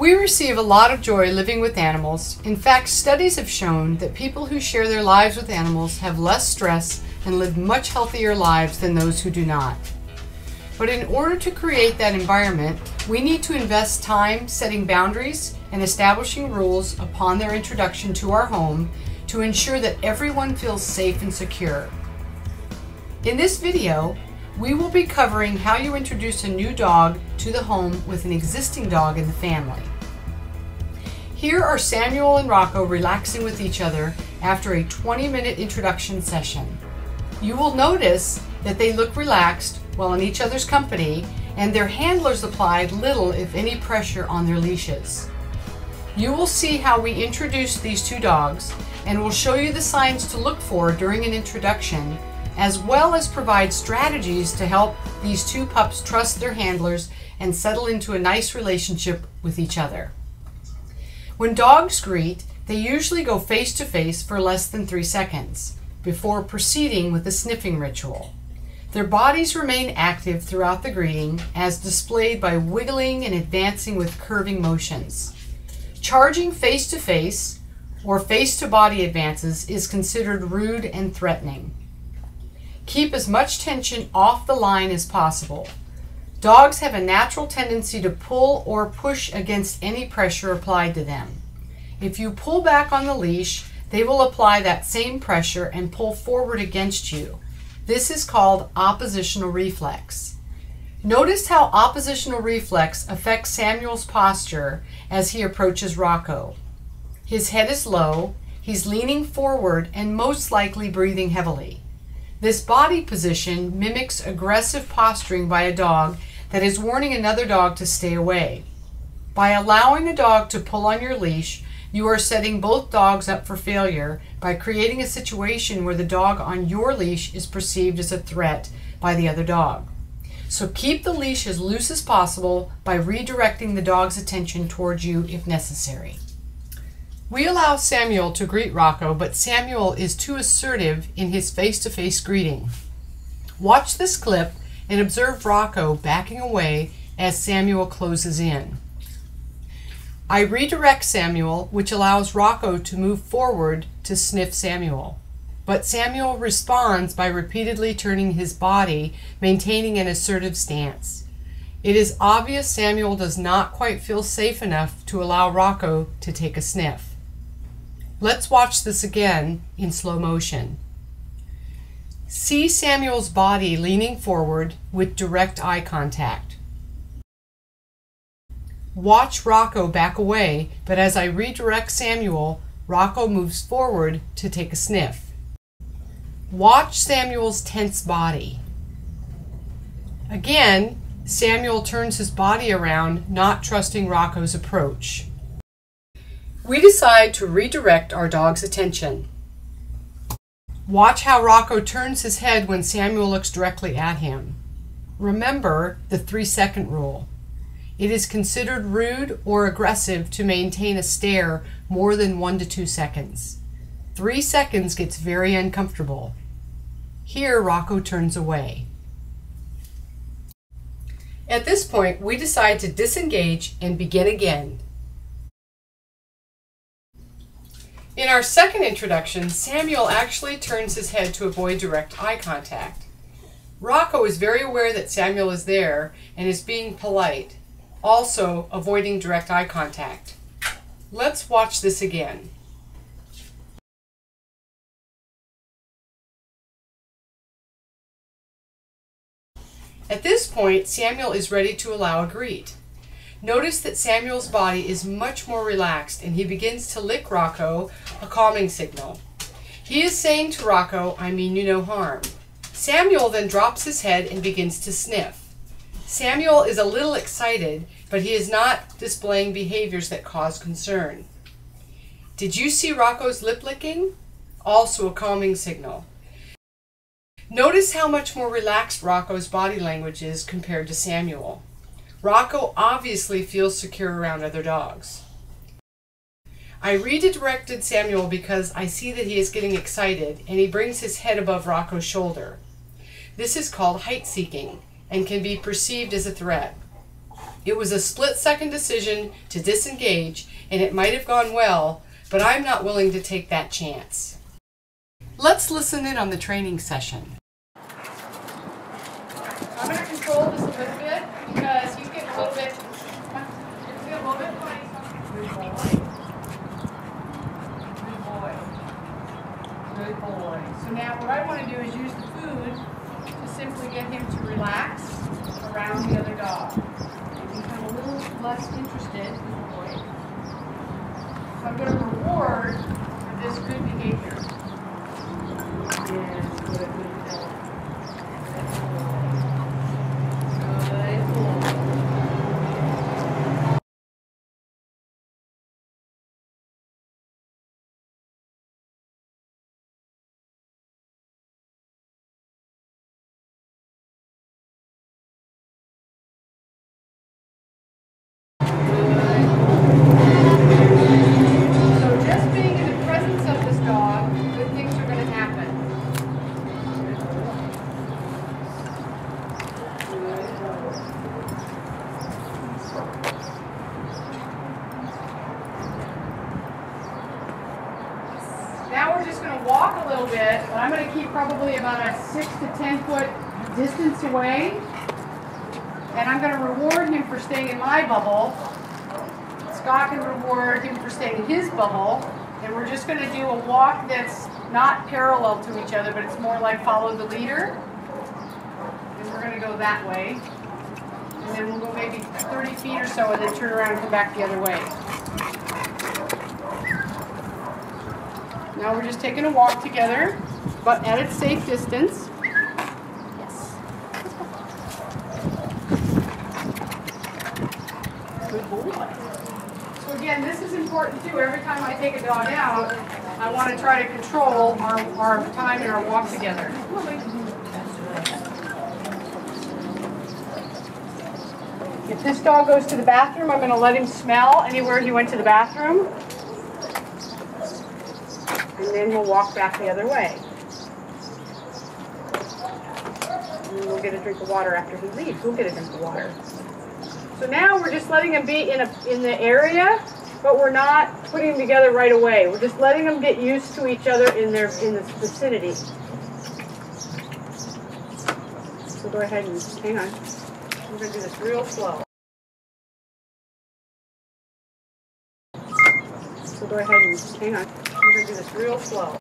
We receive a lot of joy living with animals. In fact, studies have shown that people who share their lives with animals have less stress and live much healthier lives than those who do not. But in order to create that environment, we need to invest time setting boundaries and establishing rules upon their introduction to our home to ensure that everyone feels safe and secure. In this video, we will be covering how you introduce a new dog to the home with an existing dog in the family. Here are Samuel and Rocco relaxing with each other after a 20-minute introduction session. You will notice that they look relaxed while in each other's company, and their handlers applied little, if any, pressure on their leashes. You will see how we introduced these two dogs, and we'll show you the signs to look for during an introduction, as well as provide strategies to help these two pups trust their handlers and settle into a nice relationship with each other. When dogs greet, they usually go face to face for less than 3 seconds before proceeding with the sniffing ritual. Their bodies remain active throughout the greeting, as displayed by wiggling and advancing with curving motions. Charging face to face or face to body advances is considered rude and threatening. Keep as much tension off the line as possible. Dogs have a natural tendency to pull or push against any pressure applied to them. If you pull back on the leash, they will apply that same pressure and pull forward against you. This is called oppositional reflex. Notice how oppositional reflex affects Samuel's posture as he approaches Rocco. His head is low, he's leaning forward and most likely breathing heavily. This body position mimics aggressive posturing by a dog that is warning another dog to stay away. By allowing a dog to pull on your leash, you are setting both dogs up for failure by creating a situation where the dog on your leash is perceived as a threat by the other dog. So keep the leash as loose as possible by redirecting the dog's attention towards you if necessary. We allow Samuel to greet Rocco, but Samuel is too assertive in his face-to-face greeting. Watch this clip and observe Rocco backing away as Samuel closes in. I redirect Samuel, which allows Rocco to move forward to sniff Samuel. But Samuel responds by repeatedly turning his body, maintaining an assertive stance. It is obvious Samuel does not quite feel safe enough to allow Rocco to take a sniff. Let's watch this again in slow motion. See Samuel's body leaning forward with direct eye contact. Watch Rocco back away, but as I redirect Samuel, Rocco moves forward to take a sniff. Watch Samuel's tense body. Again, Samuel turns his body around, not trusting Rocco's approach. We decide to redirect our dog's attention. Watch how Rocco turns his head when Samuel looks directly at him. Remember the 3-second rule. It is considered rude or aggressive to maintain a stare more than 1 to 2 seconds. 3 seconds gets very uncomfortable. Here, Rocco turns away. At this point, we decide to disengage and begin again. In our second introduction, Samuel actually turns his head to avoid direct eye contact. Rocco is very aware that Samuel is there and is being polite, also avoiding direct eye contact. Let's watch this again. At this point, Samuel is ready to allow a greet. Notice that Samuel's body is much more relaxed and he begins to lick Rocco, a calming signal. He is saying to Rocco, "I mean you no harm." Samuel then drops his head and begins to sniff. Samuel is a little excited, but he is not displaying behaviors that cause concern. Did you see Rocco's lip licking? Also a calming signal. Notice how much more relaxed Rocco's body language is compared to Samuel. Rocco obviously feels secure around other dogs. I redirected Samuel because I see that he is getting excited and he brings his head above Rocco's shoulder. This is called height seeking and can be perceived as a threat. It was a split-second decision to disengage, and it might have gone well, but I'm not willing to take that chance. Let's listen in on the training session. I'm going to control this a little bit because he's getting a little bit funny. Good boy. Good boy. Good boy. So now what I want to do is use the food to simply get him to relax around the other dog. And become a little less interested. Good boy. So I'm going to reward for this good behavior. Yes, good, good fellow. Now we're just going to walk a little bit, but I'm going to keep probably about a 6 to 10 foot distance away. And I'm going to reward him for staying in my bubble. Scott can reward him for staying in his bubble. And we're just going to do a walk that's not parallel to each other, but it's more like follow the leader. And we're going to go that way. And then we'll go maybe 30 feet or so and then turn around and come back the other way. Now we're just taking a walk together, but at a safe distance. Yes. Good boy. So again, this is important too. Every time I take a dog out, I want to try to control our time and our walk together. If this dog goes to the bathroom, I'm going to let him smell anywhere he went to the bathroom. And then we'll walk back the other way. And then we'll get a drink of water after he leaves. We'll get a drink of water. So now we're just letting them be in the area, but we're not putting them together right away. We're just letting them get used to each other in the vicinity. So go ahead and hang on. We're going to do this real slow. So go ahead and hang on. We're going to do this real slow.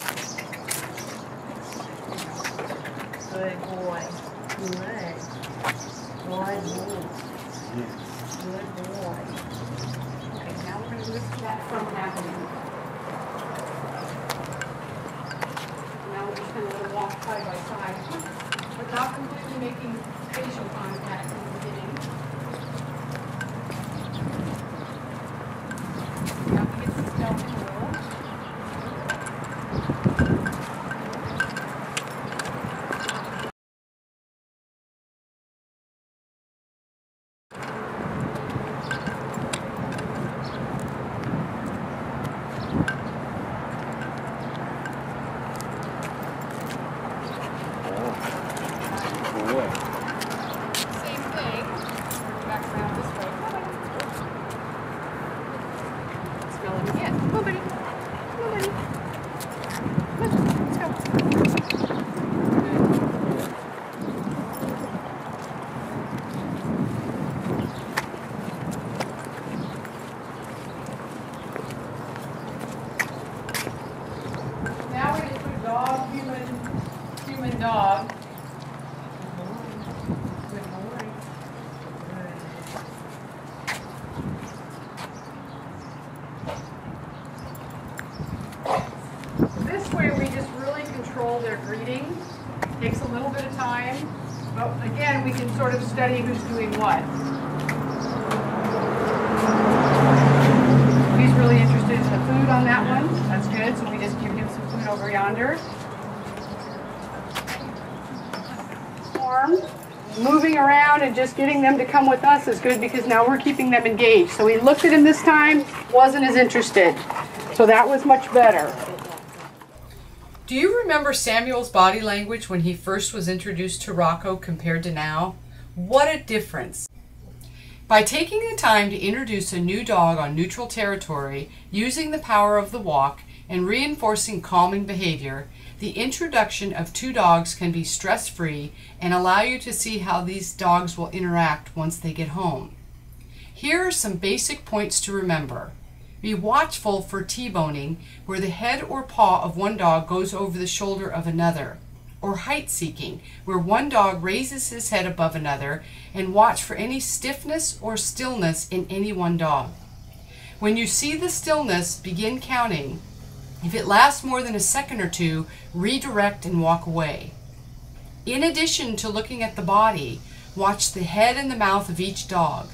Good boy. Good. Good boy. Good boy. Okay, now we're going to listen to that from happening. Now we're just going to walk side by side without completely making facial contact in the beginning. Now we get some stealth in the middle. Dog. Good boy. Good. This way we just really control their greeting. Takes a little bit of time, but again we can sort of study who's doing what. He's really interested in the food on that one. That's good, so we just give him some food over yonder. Moving around and just getting them to come with us is good because now we're keeping them engaged. So we looked at him this time, wasn't as interested. So that was much better. Do you remember Samuel's body language when he first was introduced to Rocco compared to now? What a difference. By taking the time to introduce a new dog on neutral territory, using the power of the walk, and reinforcing calming behavior, the introduction of two dogs can be stress-free and allow you to see how these dogs will interact once they get home. Here are some basic points to remember. Be watchful for T-boning, where the head or paw of one dog goes over the shoulder of another, or height-seeking, where one dog raises his head above another, and watch for any stiffness or stillness in any one dog. When you see the stillness, begin counting. If it lasts more than a second or two, redirect and walk away. In addition to looking at the body, watch the head and the mouth of each dog.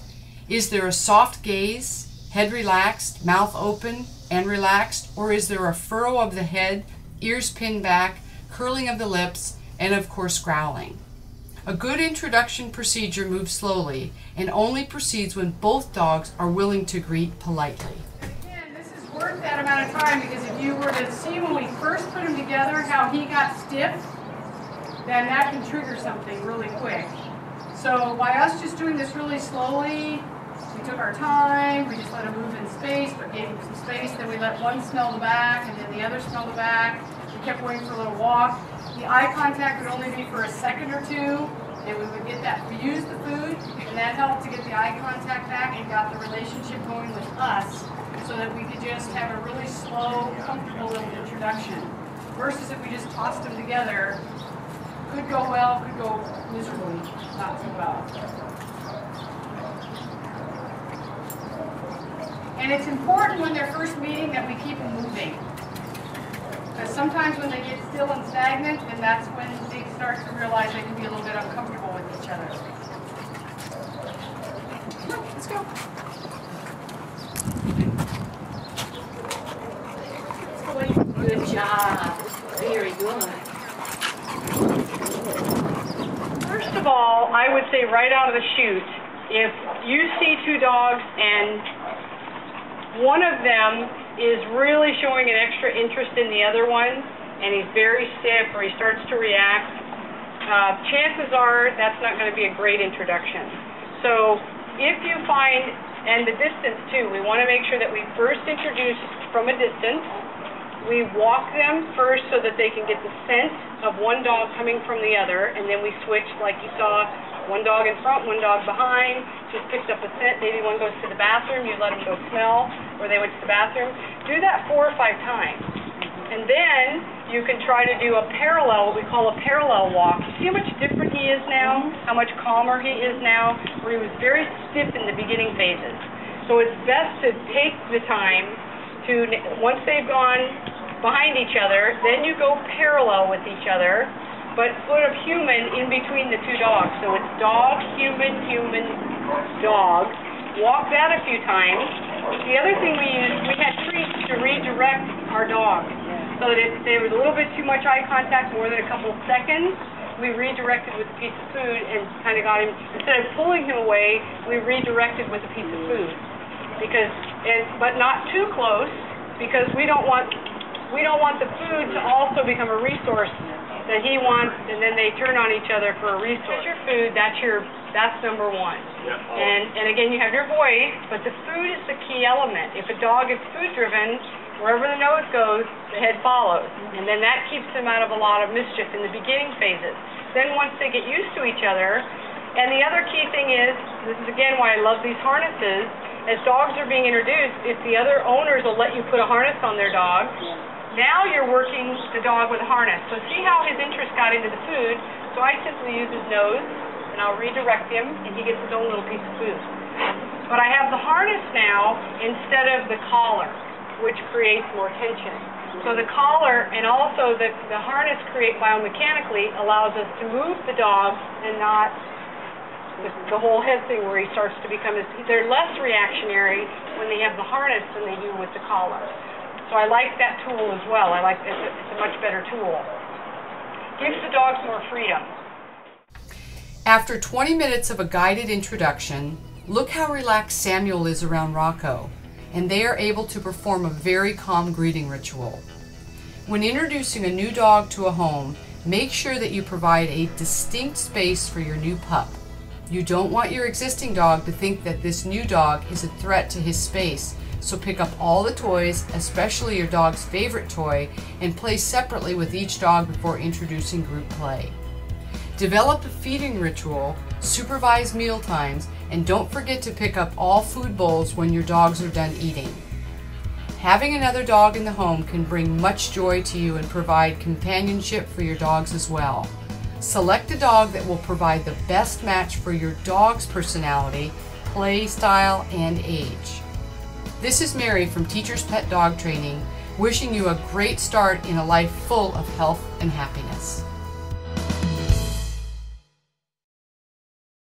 Is there a soft gaze, head relaxed, mouth open and relaxed, or is there a furrow of the head, ears pinned back, curling of the lips, and of course growling? A good introduction procedure moves slowly and only proceeds when both dogs are willing to greet politely. Worth that amount of time, because if you were to see when we first put him together how he got stiff, then that can trigger something really quick. So by us just doing this really slowly, we took our time, we just let him move in space, but gave him some space, then we let one smell the back and then the other smell the back. We kept waiting for a little walk. The eye contact would only be for a second or two, and we would get that, we used the food, and that helped to get the eye contact back and got the relationship going with us, so that we could just have a really slow, comfortable little introduction. Versus if we just tossed them together, could go well, could go miserably, not so well. And it's important when they're first meeting that we keep them moving. Because sometimes when they get still and stagnant, then that's when they start to realize they can be a little bit uncomfortable with each other. Let's go. Good job. Very good. First of all, I would say right out of the chute, if you see two dogs and one of them is really showing an extra interest in the other one, and he's very stiff or he starts to react, chances are that's not going to be a great introduction. So if you find, and the distance too, we want to make sure that we first introduce from a distance. We walk them first so that they can get the scent of one dog coming from the other, and then we switch like you saw, one dog in front, one dog behind, just picked up a scent. Maybe one goes to the bathroom, you let them go smell, or they went to the bathroom. Do that 4 or 5 times. And then you can try to do a parallel, what we call a parallel walk. See how much different he is now, how much calmer he is now, where he was very stiff in the beginning phases. So it's best to take the time to, once they've gone behind each other, then you go parallel with each other, but put a human in between the two dogs. So it's dog, human, human, dog. Walk that a few times. The other thing we used, we had treats to redirect our dog. So that if there was a little bit too much eye contact, more than a couple of seconds, we redirected with a piece of food and kind of got him, instead of pulling him away, we redirected with a piece of food. Because, but not too close, because we don't want the food to also become a resource that he wants, and then they turn on each other for a resource. That's your food, that's number one. Yeah. And again, you have your voice, but the food is the key element. If a dog is food driven, wherever the nose goes, the head follows. And then that keeps them out of a lot of mischief in the beginning phases. Then once they get used to each other, and the other key thing is, this is again why I love these harnesses, as dogs are being introduced, if the other owners will let you put a harness on their dog, now you're working the dog with a harness. So see how his interest got into the food. So I simply use his nose, and I'll redirect him, and he gets his own little piece of food. But I have the harness now instead of the collar, which creates more tension. So the collar and also the harness create biomechanically allows us to move the dog and not the whole head thing where he starts to become, they're less reactionary when they have the harness than they do with the collar. So I like that tool as well. I like it's a much better tool. Gives the dogs more freedom. After 20 minutes of a guided introduction, look how relaxed Samuel is around Rocco, and they are able to perform a very calm greeting ritual. When introducing a new dog to a home, make sure that you provide a distinct space for your new pup. You don't want your existing dog to think that this new dog is a threat to his space, so pick up all the toys, especially your dog's favorite toy, and play separately with each dog before introducing group play. Develop a feeding ritual, supervise meal times, and don't forget to pick up all food bowls when your dogs are done eating. Having another dog in the home can bring much joy to you and provide companionship for your dogs as well. Select a dog that will provide the best match for your dog's personality, play style, and age. This is Mary from Teacher's Pet Dog Training, wishing you a great start in a life full of health and happiness.